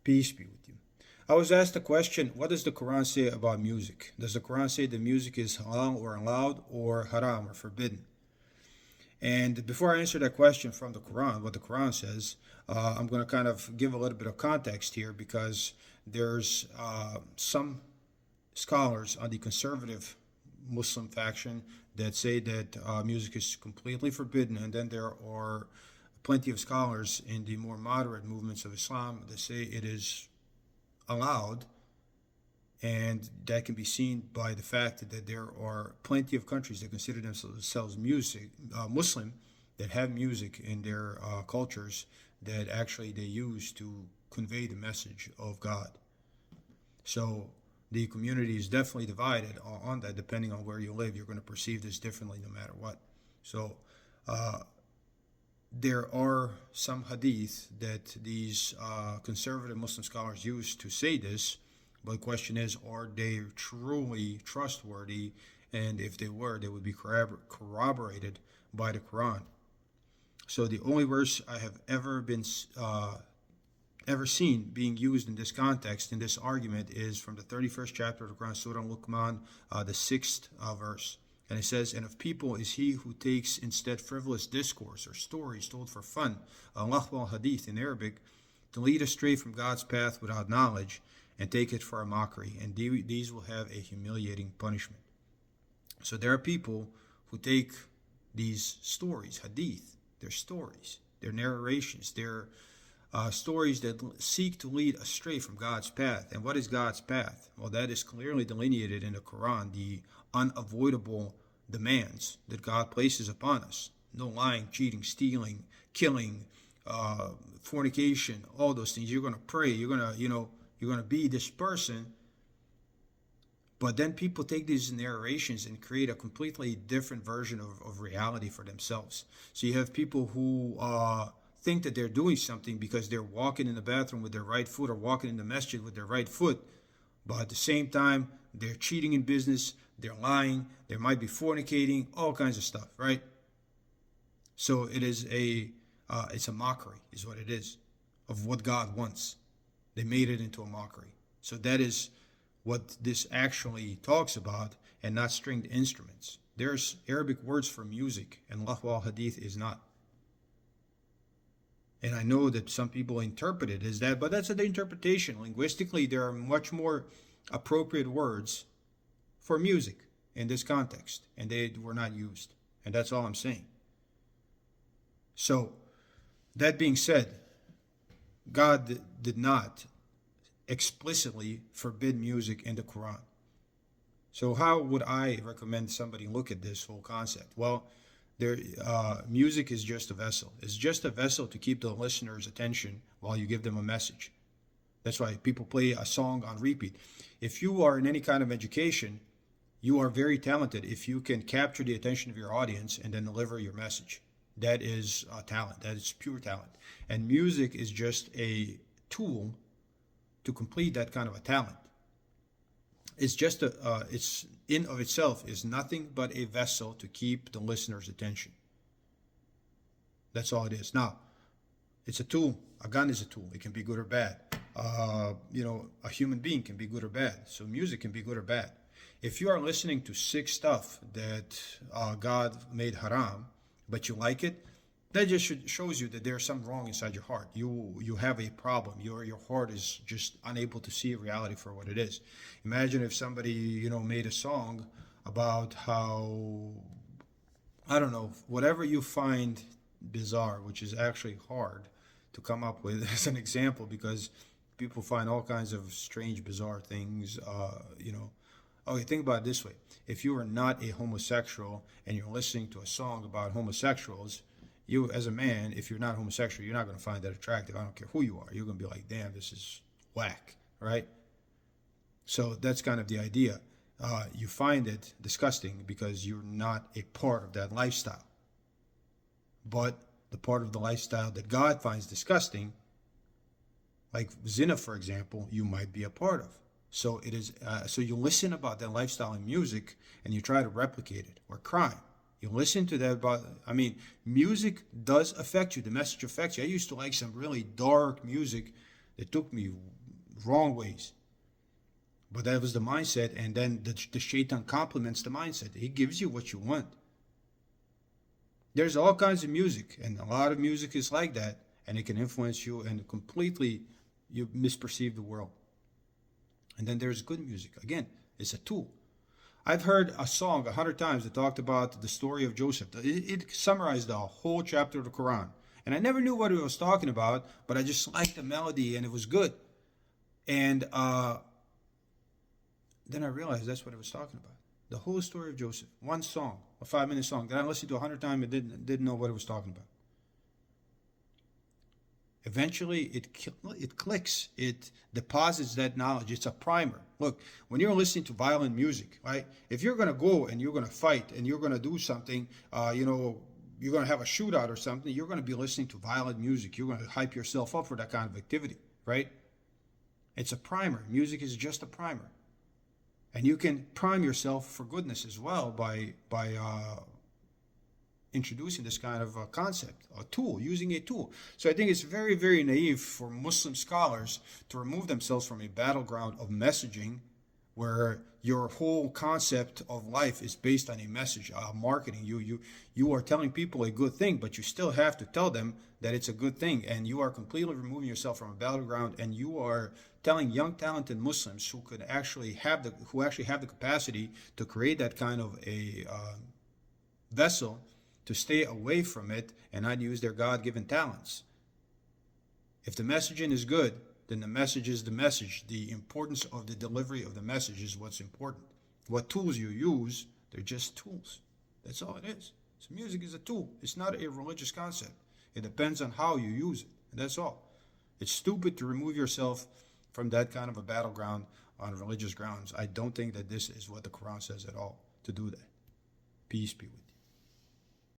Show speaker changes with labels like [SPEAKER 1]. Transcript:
[SPEAKER 1] Peace be with you. I was asked the question, what does the Quran say about music? Does the Quran say that music is halal or allowed or haram or forbidden? And before I answer that question from the Quran, what the Quran says, I'm going to kind of give a little bit of context here because there's some scholars on the conservative Muslim faction that say that music is completely forbidden, and then there are plenty of scholars in the more moderate movements of Islam that say it is allowed, and that can be seen by the fact that there are plenty of countries that consider themselves Muslim, that have music in their cultures that actually they use to convey the message of God. So the community is definitely divided on that. Depending on where you live, you're going to perceive this differently no matter what. So there are some hadith that these conservative Muslim scholars use to say this, but the question is, are they truly trustworthy? And if they were, they would be corroborated by the Quran. So the only verse I have ever seen being used in this context, in this argument, is from the 31st chapter of the Quran, Surah Luqman, the 6th verse. And it says, and of people is he who takes instead frivolous discourse or stories told for fun, lahwa hadith in Arabic, to lead astray from God's path without knowledge, and take it for a mockery, and these will have a humiliating punishment. So there are people who take these stories, hadith, their stories, their narrations, their stories that seek to lead astray from God's path. And what is God's path? Well, that is clearly delineated in the Quran, the unavoidable demands that God places upon us. No lying, cheating, stealing, killing, fornication, all those things. You're going to pray, you're going to be this person. But then people take these narrations and create a completely different version of reality for themselves. So you have people who think that they're doing something because they're walking in the bathroom with their right foot or walking in the masjid with their right foot. But at the same time, they're cheating in business, they're lying, they might be fornicating, all kinds of stuff, right? So it is it's a mockery, is what it is, of what God wants. They made it into a mockery. So that is what this actually talks about, and not stringed instruments. There's Arabic words for music, and lahwa hadith is not. And I know that some people interpret it as that, but that's the interpretation. Linguistically, there are much more appropriate words for music in this context, and they were not used. And that's all I'm saying. So, that being said, God did not explicitly forbid music in the Quran. So how would I recommend somebody look at this whole concept? Well, music is just a vessel. It's just a vessel to keep the listener's attention while you give them a message. That's why people play a song on repeat. If you are in any kind of education, you are very talented if you can capture the attention of your audience and then deliver your message. That is talent. That is pure talent. And music is just a tool to complete that kind of a talent. It's just it's in of itself is nothing but a vessel to keep the listener's attention. That's all it is. Now, it's a tool. A gun is a tool. It can be good or bad. A human being can be good or bad. So music can be good or bad. If you are listening to sick stuff that God made haram, but you like it, that just shows you that there's something wrong inside your heart. You have a problem. Your heart is just unable to see reality for what it is. Imagine if somebody made a song about how, I don't know, whatever you find bizarre, which is actually hard to come up with as an example, because people find all kinds of strange, bizarre things. Okay, think about it this way. If you are not a homosexual and you're listening to a song about homosexuals, you as a man, if you're not homosexual, you're not going to find that attractive. I don't care who you are. You're going to be like, damn, this is whack, right? So that's kind of the idea. You find it disgusting because you're not a part of that lifestyle. But the part of the lifestyle that God finds disgusting, like zina, for example, you might be a part of. So it is. So you listen about that lifestyle in music and you try to replicate it, or crime. You listen to that music does affect you. The message affects you. I used to like some really dark music It took me wrong ways. But that was the mindset, and then the shaitan complements the mindset. He gives you what you want. There's all kinds of music, and a lot of music is like that, and it can influence you and completely you misperceive the world. And then there's good music. Again, it's a tool. I've heard a song 100 times that talked about the story of Joseph. It summarized the whole chapter of the Quran. And I never knew what it was talking about, but I just liked the melody and it was good. And then I realized that's what it was talking about. The whole story of Joseph. One song, a 5-minute song that I listened to 100 times and didn't know what it was talking about. Eventually, it clicks. It deposits that knowledge. It's a primer. Look, when you're listening to violent music, right? If you're going to go and you're going to fight and you're going to do something, you're going to have a shootout or something, you're going to be listening to violent music. You're going to hype yourself up for that kind of activity, right? It's a primer. Music is just a primer. And you can prime yourself for goodness as well by introducing this kind of concept, a tool, using a tool. So I think it's very, very naive for Muslim scholars to remove themselves from a battleground of messaging where your whole concept of life is based on a message, marketing. You are telling people a good thing, but you still have to tell them that it's a good thing. And you are completely removing yourself from a battleground, and you are telling young, talented Muslims who actually have the capacity to create that kind of a vessel to stay away from it and not use their God-given talents. If the messaging is good, then the message is the message. The importance of the delivery of the message is what's important. What tools you use, they're just tools. That's all it is. So music is a tool. It's not a religious concept. It depends on how you use it. And that's all. It's stupid to remove yourself from that kind of a battleground on religious grounds. I don't think that this is what the Quran says at all, to do that. Peace be with you.